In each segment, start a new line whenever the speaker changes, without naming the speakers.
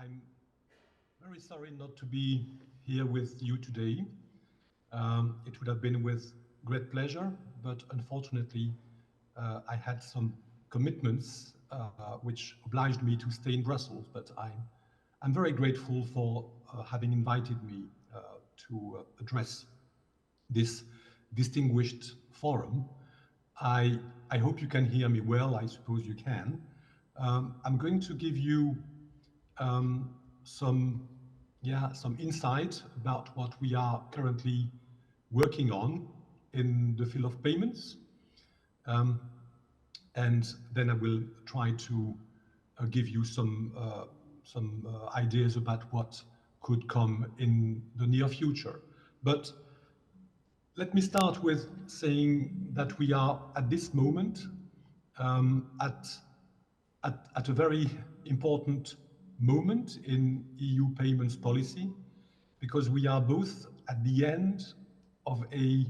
I'm very sorry not to be here with you today. It would have been with great pleasure, but unfortunately, I had some commitments which obliged me to stay in Brussels. But I'm very grateful for having invited me to address this distinguished forum. I hope you can hear me well. I suppose you can. I'm going to give you um, some insight about what we are currently working on in the field of payments, um, and then I will try to give you some ideas about what could come in the near future. But let me start with saying that we are at this moment at a very important moment in EU payments policy, because we are both at the end of a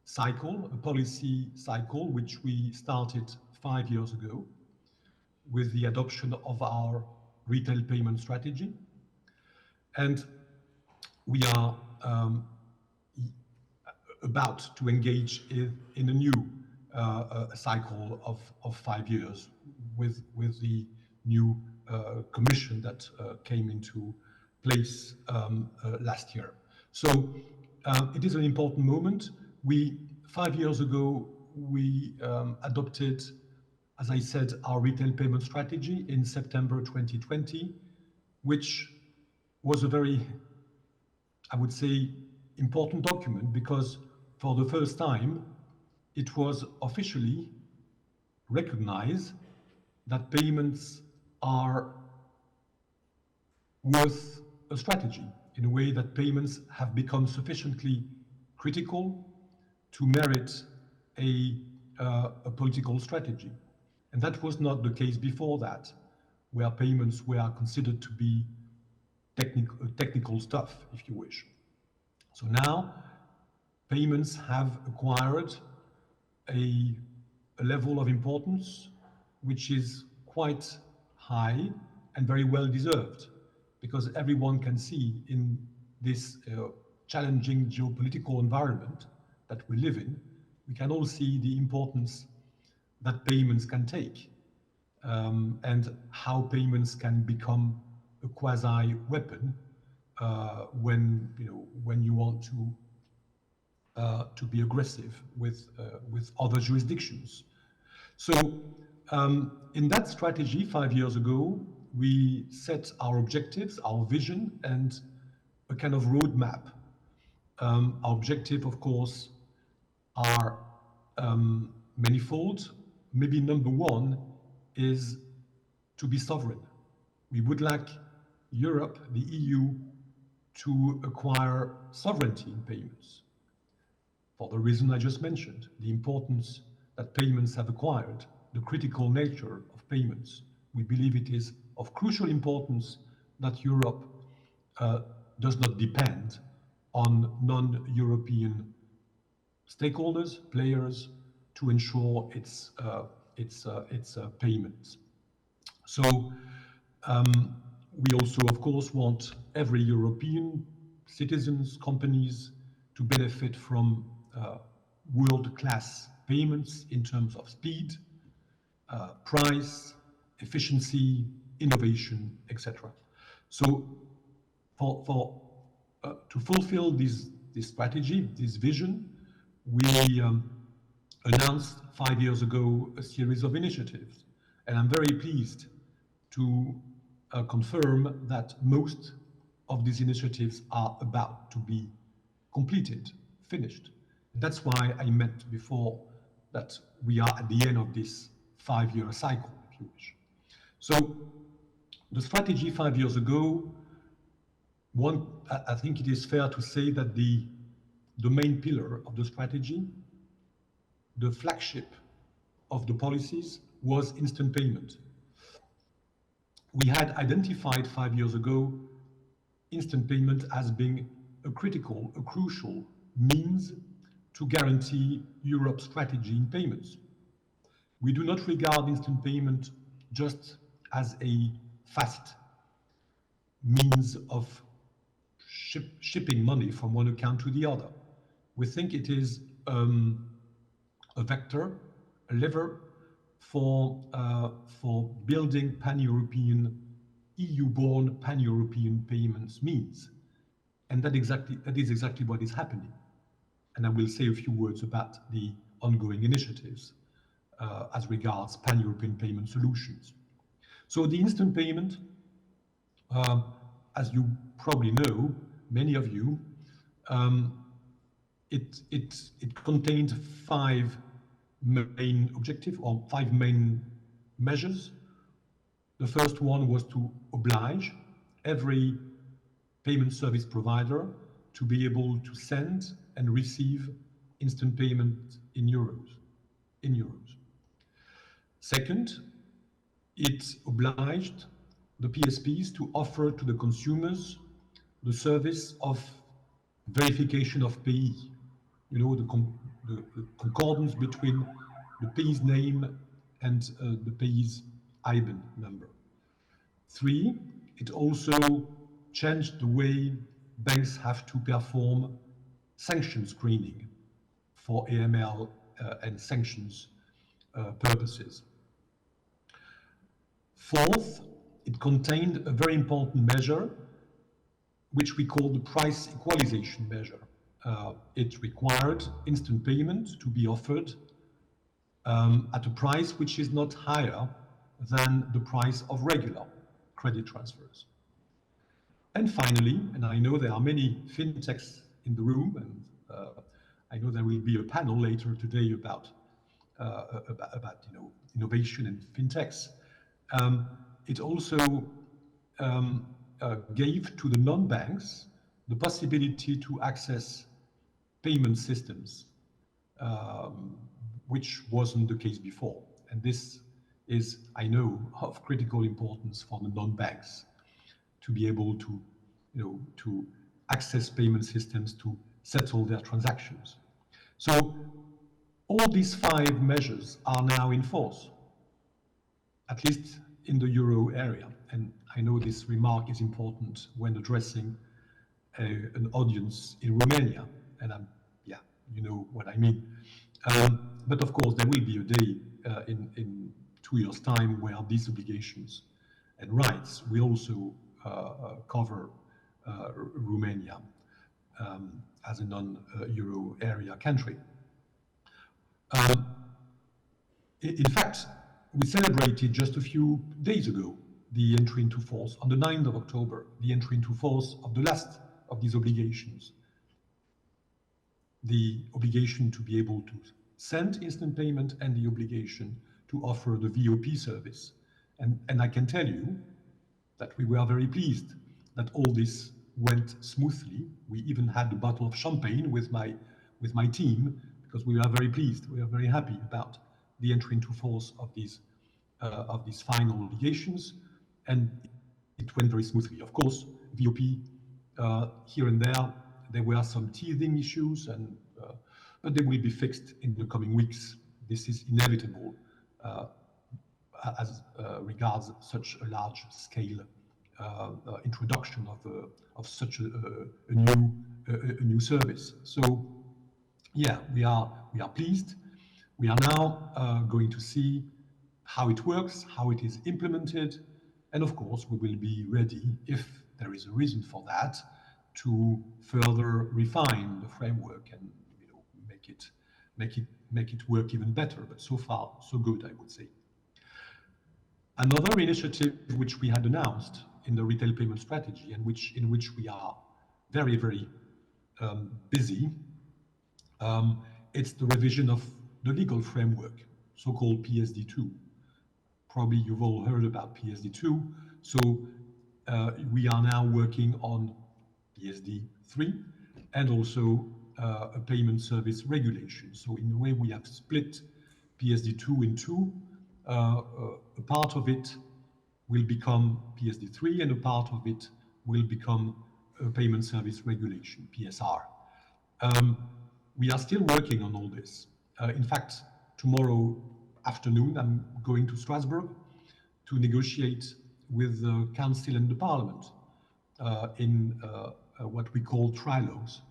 cycle, a policy cycle, which we started 5 years ago with the adoption of our retail payment strategy. And we are about to engage in a new cycle of 5 years with the new commission that came into place last year. So it is an important moment. 5 years ago, we adopted, as I said, our retail payment strategy in September 2020, which was a very, I would say, important document, because for the first time, it was officially recognized that payments are worth a strategy, in a way that payments have become sufficiently critical to merit a political strategy. And that was not the case before that, where payments were considered to be technical stuff, if you wish. So now, payments have acquired a level of importance which is quite high and very well deserved, because everyone can see in this challenging geopolitical environment that we live in, we can all see the importance that payments can take, and how payments can become a quasi-weapon when you want to be aggressive with other jurisdictions. So in that strategy 5 years ago, we set our objectives, our vision, and a kind of roadmap. Our objective, of course, are manifold. Maybe number one is to be sovereign. We would like Europe, the EU, to acquire sovereignty in payments, for the reason I just mentioned, the importance that payments have acquired, the critical nature of payments. We believe it is of crucial importance that Europe does not depend on non-European stakeholders, players, to ensure its payments. So we also, of course, want every European citizens, companies to benefit from world-class payments in terms of speed, price, efficiency, innovation, etc. So to fulfill this strategy, this vision, we announced 5 years ago a series of initiatives. And I'm very pleased to confirm that most of these initiatives are about to be completed, finished. That's why I meant before that we are at the end of this 5-year cycle, if you wish. So the strategy 5 years ago, I think it is fair to say that the main pillar of the strategy, the flagship of the policies, was instant payment. We had identified 5 years ago instant payment as being a crucial means to guarantee Europe's strategy in payments. We do not regard instant payment just as a fast means of shipping money from one account to the other. We think it is a vector, a lever for building pan-European, EU-born pan-European payments means. And that is exactly what is happening. And I will say a few words about the ongoing initiatives as regards pan-European payment solutions. So the instant payment, as you probably know, many of you, it contained 5 main objectives or 5 main measures. The first one was to oblige every payment service provider to be able to send and receive instant payment in euros. Second, it obliged the PSPs to offer to the consumers the service of verification of payee. You know, the concordance between the payee's name and the payee's IBAN number. 3, it also changed the way banks have to perform sanction screening for AML and sanctions purposes. Fourth, it contained a very important measure which we call the price equalization measure. It required instant payment to be offered at a price which is not higher than the price of regular credit transfers. And finally, and I know there are many fintechs in the room, and I know there will be a panel later today about innovation and fintechs. It also gave to the non-banks the possibility to access payment systems, which wasn't the case before. And this is, I know, of critical importance for the non-banks to be able to, to access payment systems to settle their transactions. So all these 5 measures are now in force, at least in the euro area. And I know this remark is important when addressing an audience in Romania. And you know what I mean. But of course, there will be a day in 2 years' time where these obligations and rights will also cover Romania as a non-euro area country. In fact, we celebrated just a few days ago the entry into force, on the 9th of October, the entry into force of the last of these obligations. The obligation to be able to send instant payment and the obligation to offer the VOP service. And I can tell you that we were very pleased that all this went smoothly. We even had a bottle of champagne with my team because we were very pleased. We are very happy about the entry into force of these final obligations, and it went very smoothly. Of course, VOP here and there were some teething issues, but they will be fixed in the coming weeks. This is inevitable as regards such a large scale introduction of such a new service. So yeah, we are pleased. We are now going to see how it works, how it is implemented, and of course we will be ready, if there is a reason for that, to further refine the framework and make it work even better. But so far, so good, I would say. Another initiative which we had announced in the retail payment strategy, and in which we are very, very busy, it's the revision of the legal framework, so-called PSD2. Probably you've all heard about PSD2. So we are now working on PSD3 and also a payment service regulation. So in a way, we have split PSD2 in two. A part of it will become PSD3 and a part of it will become a payment service regulation, PSR. We are still working on all this. In fact, tomorrow afternoon, I'm going to Strasbourg to negotiate with the Council and the Parliament in what we call trilogues.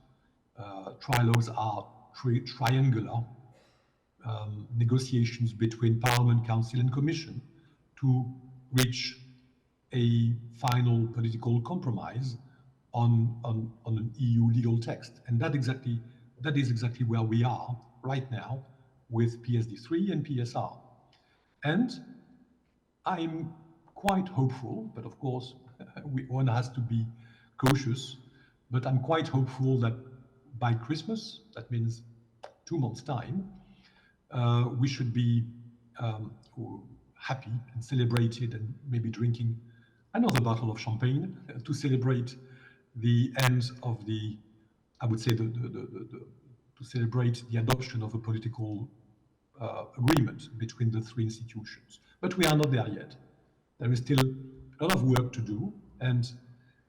Trilogues are triangular negotiations between Parliament, Council, and Commission to reach a final political compromise on an EU legal text. And that is exactly where we are right now with PSD3 and PSR. And I'm quite hopeful, but of course, one has to be cautious, but I'm quite hopeful that by Christmas, that means 2 months' time, we should be happy and celebrated and maybe drinking another bottle of champagne to celebrate the end of the, I would say, to celebrate the adoption of a political agreement between the three institutions. But we are not there yet. There is still a lot of work to do, and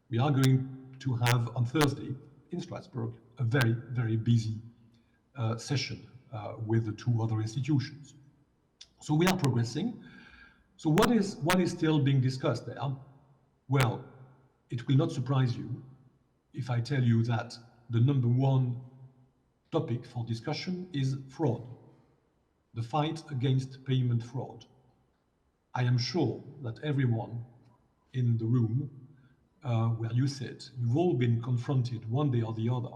we are going to have on Thursday in Strasbourg a very, very busy session with the two other institutions. So we are progressing. So what is still being discussed there? Well, it will not surprise you if I tell you that the number one topic for discussion is fraud, the fight against payment fraud. I am sure that everyone in the room where you sit, you've all been confronted one day or the other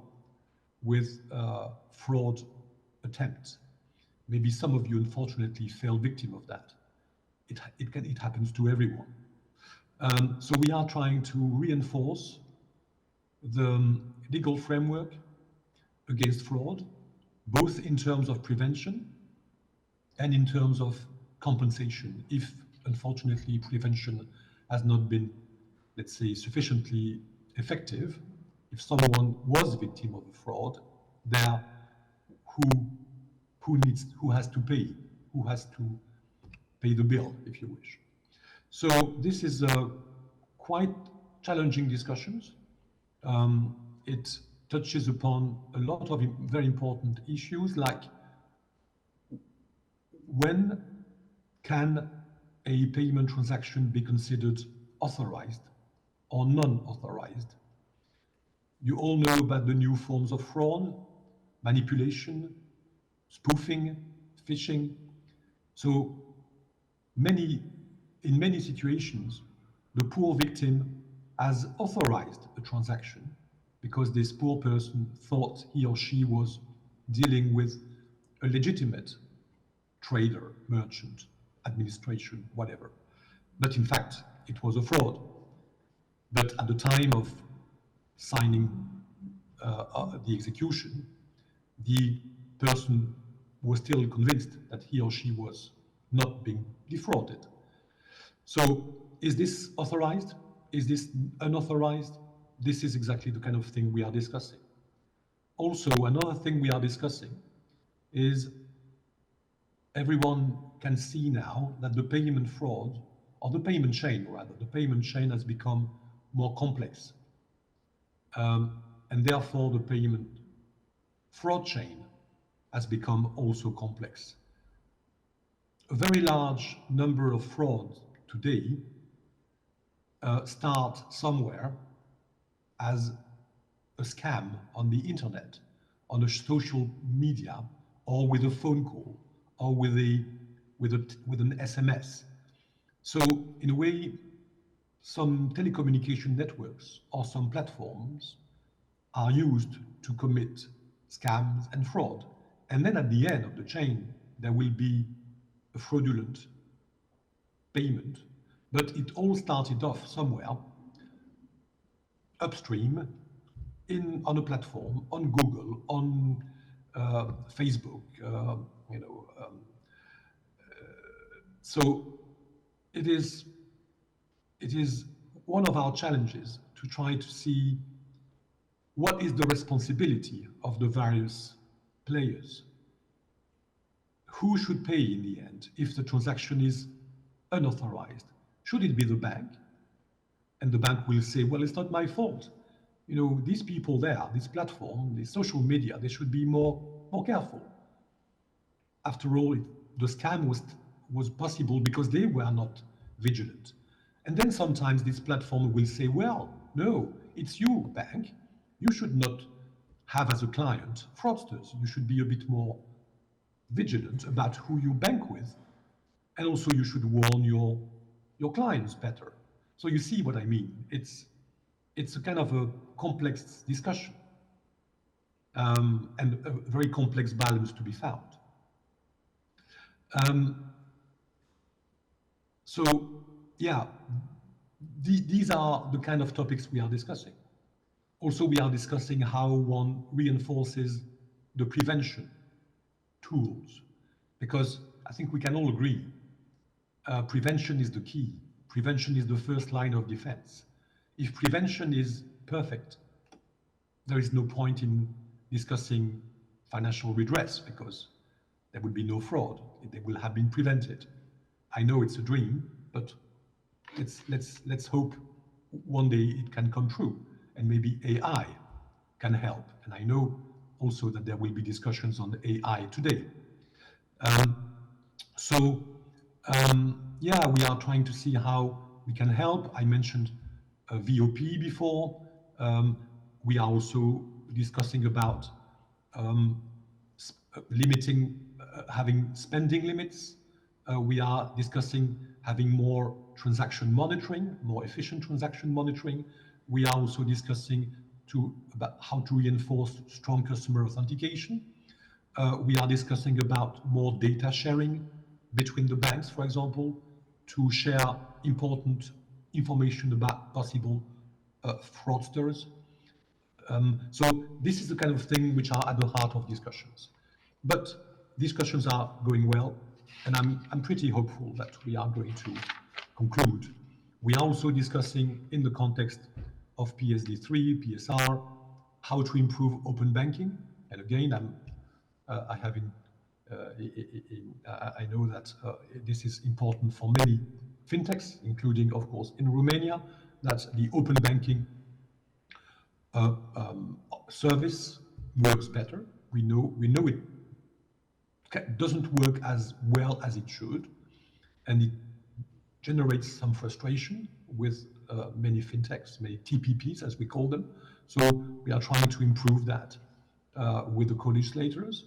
with fraud attempts. Maybe some of you unfortunately fell victim of that. It happens to everyone. So we are trying to reinforce the legal framework against fraud, both in terms of prevention and in terms of compensation, if unfortunately prevention has not been, let's say, sufficiently effective. If someone was a victim of a fraud, there who has to pay the bill, if you wish. So this is quite challenging discussions. It touches upon a lot of very important issues, like when can a payment transaction be considered authorized or non-authorized? You all know about the new forms of fraud, manipulation, spoofing, phishing. So in many situations, the poor victim has authorized a transaction because this poor person thought he or she was dealing with a legitimate trader, merchant, administration, whatever. But in fact, it was a fraud. But at the time of signing the execution, the person was still convinced that he or she was not being defrauded. So is this authorized? Is this unauthorized? This is exactly the kind of thing we are discussing. Also, another thing we are discussing is everyone can see now that the payment fraud, or the payment chain rather, the payment chain has become more complex. And therefore the payment fraud chain has become also complex. A very large number of frauds today start somewhere as a scam on the internet, on a social media, or with a phone call, or with an SMS. So in a way, some telecommunication networks or some platforms are used to commit scams and fraud. And then at the end of the chain, there will be a fraudulent payment. But it all started off somewhere upstream on a platform, on Google, on Facebook, so it is one of our challenges to try to see what is the responsibility of the various players. Who should pay in the end if the transaction is unauthorized? Should it be the bank? And the bank will say, well, it's not my fault. You know, these people there, this platform, this social media, they should be more careful. After all, the scam was possible because they were not vigilant. And then sometimes this platform will say, well, No, it's you, bank. You should not have as a client fraudsters. You should be a bit more vigilant about who you bank with. And also you should warn your clients better. So you see what I mean. It's a kind of a complex discussion, and a very complex balance to be found. So yeah, these are the kind of topics we are discussing. Also, we are discussing how one reinforces the prevention tools, because I think we can all agree prevention is the key. Prevention is the first line of defense. If prevention is perfect, there is no point in discussing financial redress, because there would be no fraud. They will have been prevented. I know it's a dream, but let's hope one day it can come true, and maybe AI can help. And I know also that there will be discussions on AI today. Yeah, we are trying to see how we can help. I mentioned VOP before. We are also discussing about limiting, having spending limits. We are discussing having more transaction monitoring, more efficient transaction monitoring. We are also discussing about how to reinforce strong customer authentication. We are discussing about more data sharing between the banks, for example, to share important information about possible fraudsters. So this is the kind of thing which are at the heart of discussions. But discussions are going well, and I'm pretty hopeful that we are going to conclude. We are also discussing, in the context of PSD3, PSR, how to improve open banking. And again, I know that this is important for many fintechs, including, of course, in Romania, that the open banking service works better. We know it doesn't work as well as it should, and it generates some frustration with many fintechs, many TPPs, as we call them. So we are trying to improve that with the co-legislators.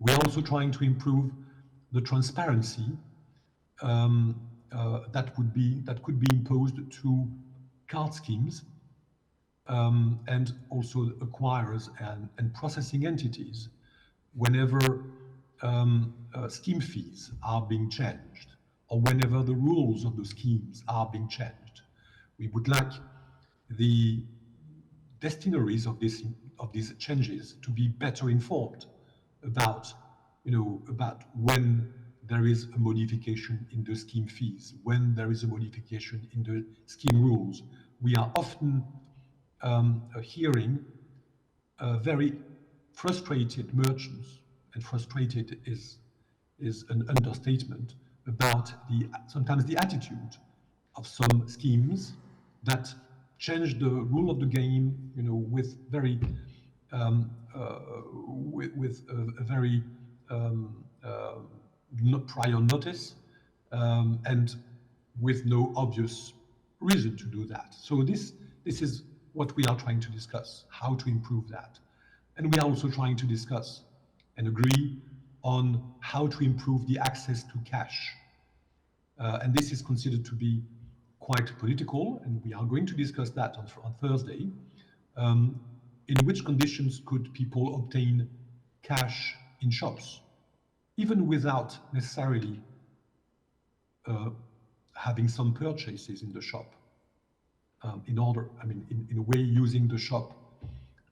We are also trying to improve the transparency that could be imposed to card schemes and also acquirers and processing entities whenever scheme fees are being changed, or whenever the rules of the schemes are being changed. We would like the destinataries of these changes to be better informed about when there is a modification in the scheme fees, when there is a modification in the scheme rules. We are often hearing very frustrated merchants, and frustrated is an understatement, about sometimes the attitude of some schemes that change the rule of the game, with very with a very prior notice, and with no obvious reason to do that. So this is what we are trying to discuss, how to improve that. And we are also trying to discuss and agree on how to improve the access to cash. And this is considered to be quite political, and we are going to discuss that on Thursday. In which conditions could people obtain cash in shops, even without necessarily having some purchases in the shop, in a way, using the shop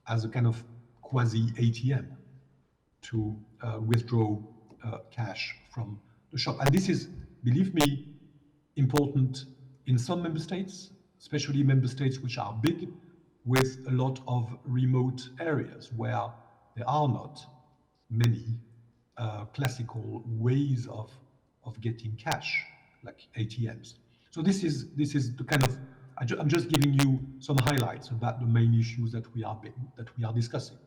as a kind of quasi-ATM to withdraw cash from the shop. And this is, believe me, important in some member states, especially member states which are big, with a lot of remote areas where there are not many classical ways of getting cash, like ATMs. So this is the kind of, I'm just giving you some highlights about the main issues that we are discussing.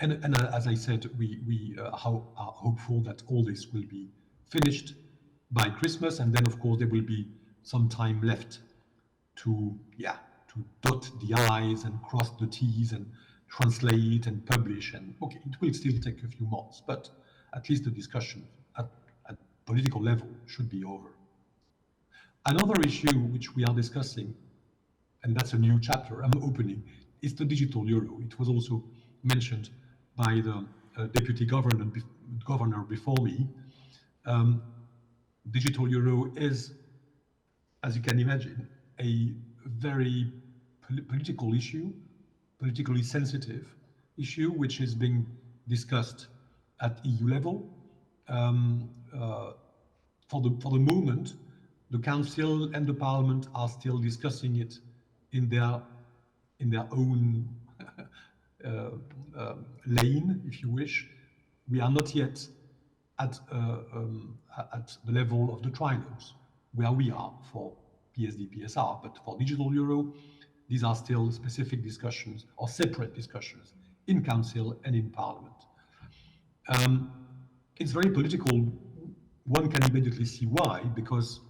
And as I said, we are hopeful that all this will be finished by Christmas, and then of course there will be some time left to to dot the I's and cross the T's and translate and publish. And okay, it will still take a few months, but at least the discussion at political level should be over. Another issue which we are discussing, and that's a new chapter I'm opening, is the digital euro. It was also mentioned by the deputy governor before me. Digital euro is, as you can imagine, a very political issue, politically sensitive issue, which is being discussed at EU level. For the moment, the Council and the Parliament are still discussing it in their own lane, if you wish. We are not yet at the level of the trilogues, where we are for PSD, PSR, but for digital euro, these are still specific discussions or separate discussions in Council and in Parliament. It's very political. One can immediately see why, because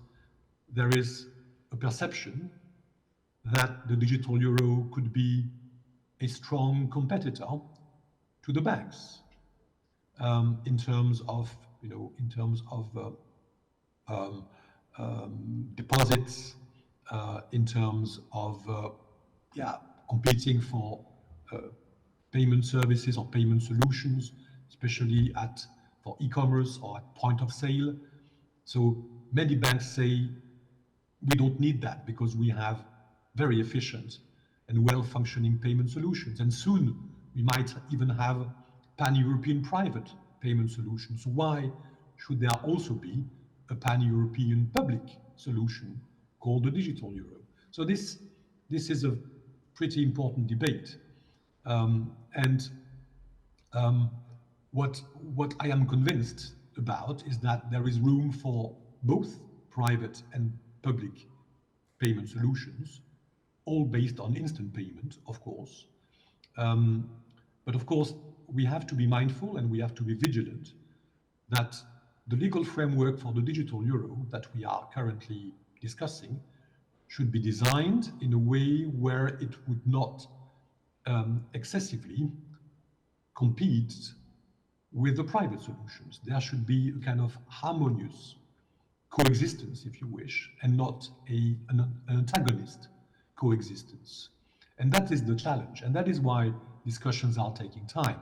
there is a perception that the digital euro could be a strong competitor to the banks in terms of, deposits, in terms of competing for payment services or payment solutions, especially for e-commerce or at point of sale. So many banks say we don't need that because we have very efficient and well-functioning payment solutions. And soon we might even have pan-European private payment solutions. Why should there also be a pan-European public solution called the digital euro? So this is a pretty important debate. What I am convinced about is that there is room for both private and public payment solutions, all based on instant payment, of course. But of course, we have to be mindful and we have to be vigilant that the legal framework for the digital euro that we are currently discussing should be designed in a way where it would not excessively compete with the private solutions. There should be a kind of harmonious coexistence, if you wish, and not an antagonist coexistence. And that is the challenge. And that is why discussions are taking time.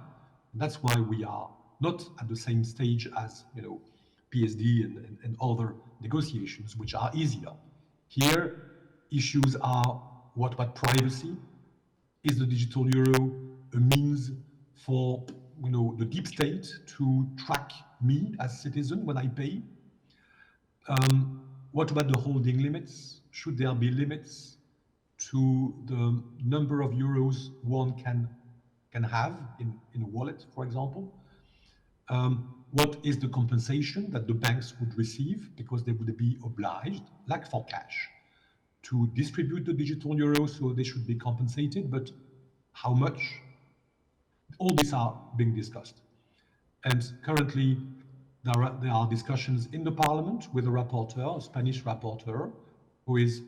And that's why we are not at the same stage as PSD and other negotiations, which are easier. Here, issues are what about privacy? Is the digital euro a means for the deep state to track me as citizen when I pay? What about the holding limits? Should there be limits to the number of euros one can have in a wallet, for example? What is the compensation that the banks would receive because they would be obliged, like for cash, to distribute the digital euro, so they should be compensated, but how much? All these are being discussed. And currently, there are discussions in the parliament with a rapporteur, a Spanish rapporteur, who is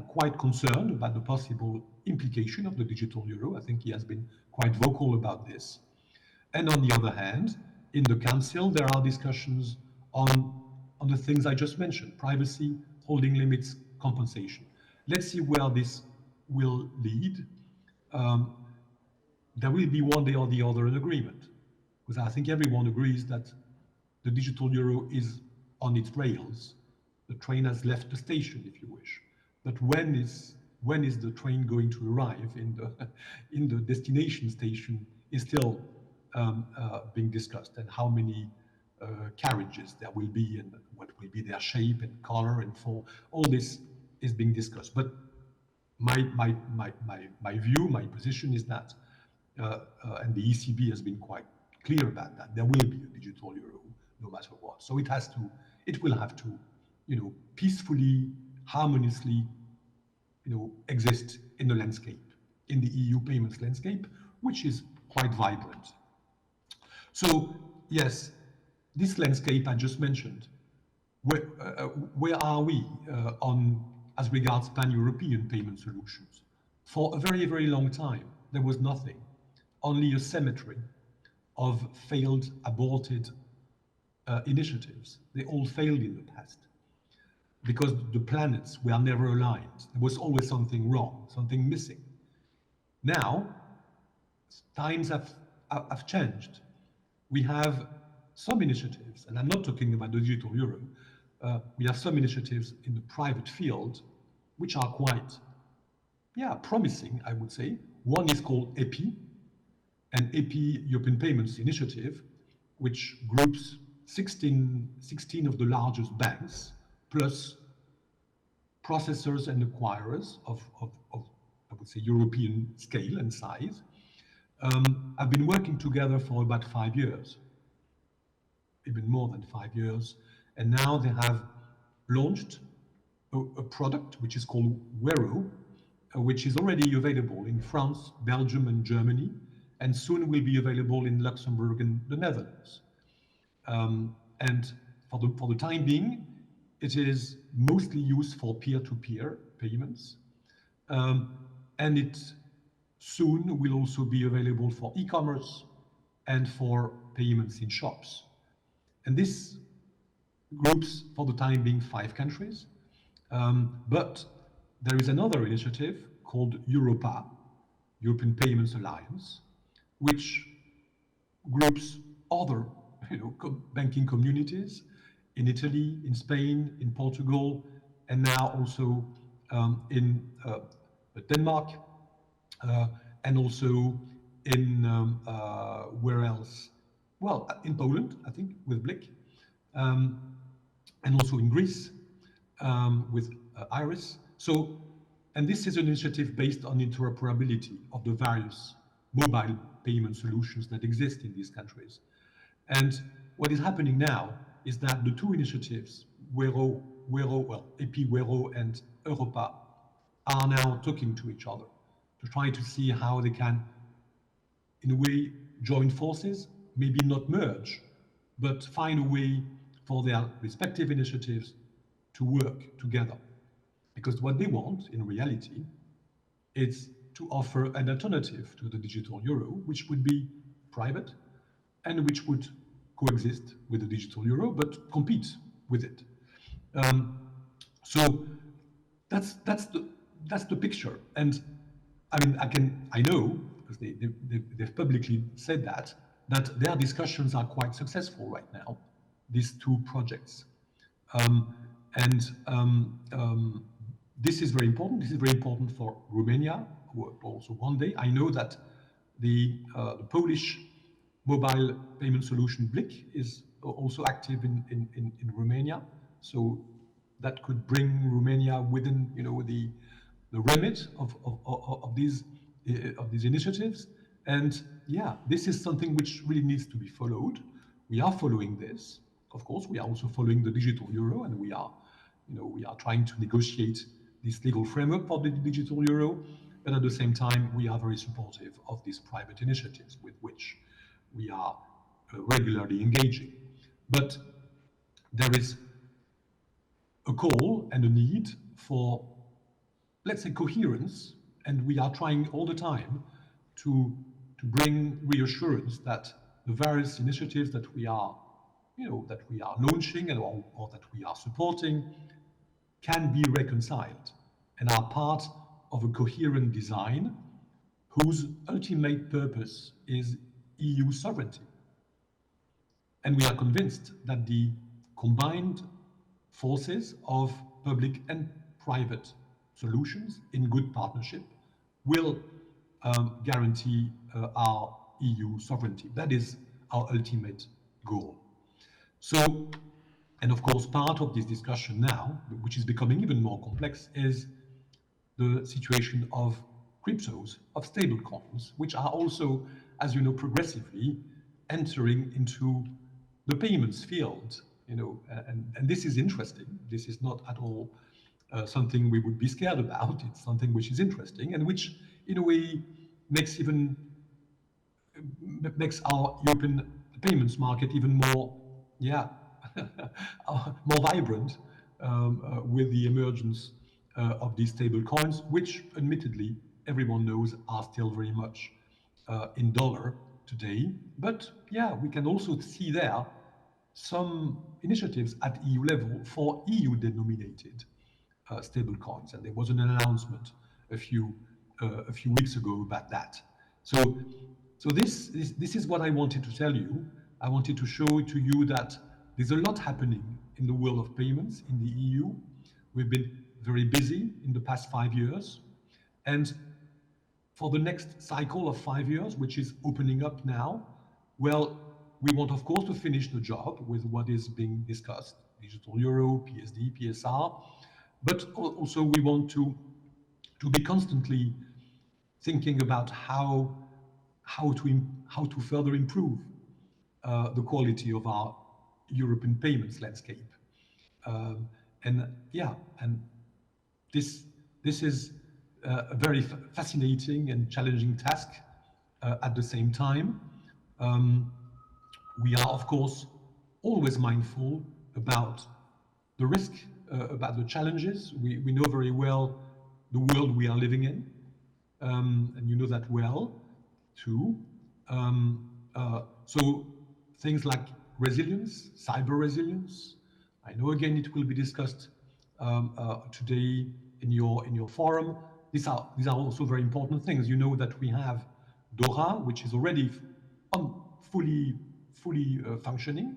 quite concerned about the possible implication of the digital euro. I think he has been quite vocal about this. And on the other hand, in the council, there are discussions on the things I just mentioned: privacy, holding limits, compensation. Let's see where this will lead. There will be one day or the other an agreement, because I think everyone agrees that the digital euro is on its rails. The train has left the station, if you wish. But when is the train going to arrive in the destination station is still being discussed, and how many carriages there will be, and what will be their shape and color and form. All this is being discussed. But my view, my position is that, and the ECB has been quite clear about that, there will be a digital euro no matter what. So it will have to, peacefully, harmoniously, exist in the landscape, in the EU payments landscape, which is quite vibrant. So yes, this landscape I just mentioned, where are we as regards pan-European payment solutions? For a very, very long time, there was nothing, only a cemetery of failed, aborted initiatives. They all failed in the past because the planets were never aligned. There was always something wrong, something missing. Now, times have changed. We have some initiatives, and I'm not talking about the digital euro, we have some initiatives in the private field which are quite, promising, I would say. One is called EPI, an EPI European Payments Initiative, which groups 16 of the largest banks, plus processors and acquirers of I would say, European scale and size, have been working together for about 5 years, even more than 5 years. And now they have launched a product which is called Wero, which is already available in France, Belgium, and Germany, and soon will be available in Luxembourg and the Netherlands. And for the time being, it is mostly used for peer-to-peer payments, and it soon will also be available for e-commerce and for payments in shops. And this groups, for the time being, 5 countries. But there is another initiative called Europa, European Payments Alliance, which groups other banking communities in Italy, in Spain, in Portugal, and now also in Denmark, and also in where else? Well, in Poland, I think, with Blick, and also in Greece with Iris. So, and this is an initiative based on interoperability of the various mobile payment solutions that exist in these countries. And what is happening now is that the two initiatives, EPI Wero and Europa, are now talking to each other to try to see how they can, in a way, join forces, maybe not merge, but find a way for their respective initiatives to work together. Because what they want, in reality, is to offer an alternative to the digital euro, which would be private and which would coexist with the digital euro, but compete with it. So that's the picture. And I mean, I know, because they've publicly said that their discussions are quite successful right now, these two projects. This is very important. This is very important for Romania, also one day. I know that the Polish mobile payment solution Blick is also active in Romania. So that could bring Romania within the remit of these initiatives. And yeah, this is something which really needs to be followed. We are following this. Of course, we are also following the digital euro, and we are trying to negotiate this legal framework for the digital euro. But at the same time, we are very supportive of these private initiatives with which we are regularly engaging. But there is a call and a need for, let's say, coherence, and we are trying all the time to bring reassurance that the various initiatives that we are launching or that we are supporting can be reconciled and are part of a coherent design whose ultimate purpose is EU sovereignty. And we are convinced that the combined forces of public and private solutions in good partnership will guarantee our EU sovereignty. That is our ultimate goal. So, and of course, part of this discussion now, which is becoming even more complex, is the situation of cryptos, of stable coins, which are also, as you know, progressively entering into the payments field. And this is interesting. This is not at all something we would be scared about. It's something which is interesting and which, in a way, makes our European payments market even more, more vibrant with the emergence of these stable coins, which admittedly everyone knows, are still very much in dollar today. But yeah, we can also see there some initiatives at EU level for EU denominated stable coins, and there was an announcement a few weeks ago about that. So, this is what I wanted to tell you. I wanted to show to you that there's a lot happening in the world of payments in the EU. We've been very busy in the past 5 years, and for the next cycle of 5 years, which is opening up now, well, we want, of course, to finish the job with what is being discussed, digital euro, PSD, PSR, but also we want to be constantly thinking about how to further improve the quality of our European payments landscape. And yeah, and this is a very fascinating and challenging task at the same time. We are, of course, always mindful about the risk, about the challenges. We know very well the world we are living in, and you know that well, too. So things like resilience, cyber resilience. I know again it will be discussed today in your forum. These are also very important things. You know that we have DORA, which is already fully functioning.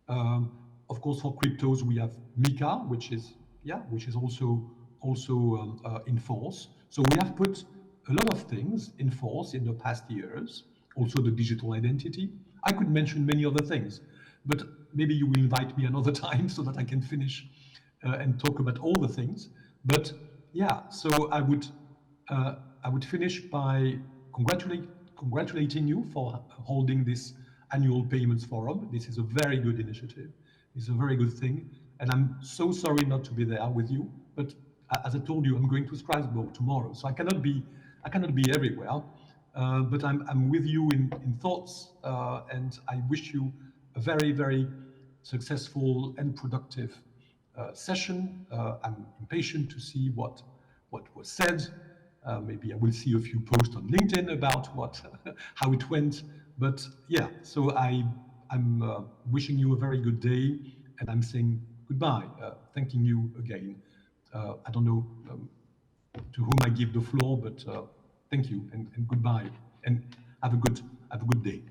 Of course, for cryptos we have MiCA, which is also in force. So we have put a lot of things in force in the past years. Also the digital identity. I could mention many other things, but maybe you will invite me another time so that I can finish and talk about all the things. But yeah, so I would finish by congratulating you for holding this annual payments forum. This is a very good initiative. It's a very good thing, and I'm so sorry not to be there with you. But as I told you, I'm going to Strasbourg tomorrow, so I cannot be everywhere. But I'm with you in thoughts, and I wish you a very successful and productive session. I'm impatient to see what was said. Maybe I will see a few posts on LinkedIn about how it went. But yeah, so I'm wishing you a very good day, and I'm saying goodbye, thanking you again. I don't know to whom I give the floor, but thank you and goodbye, and have a good day.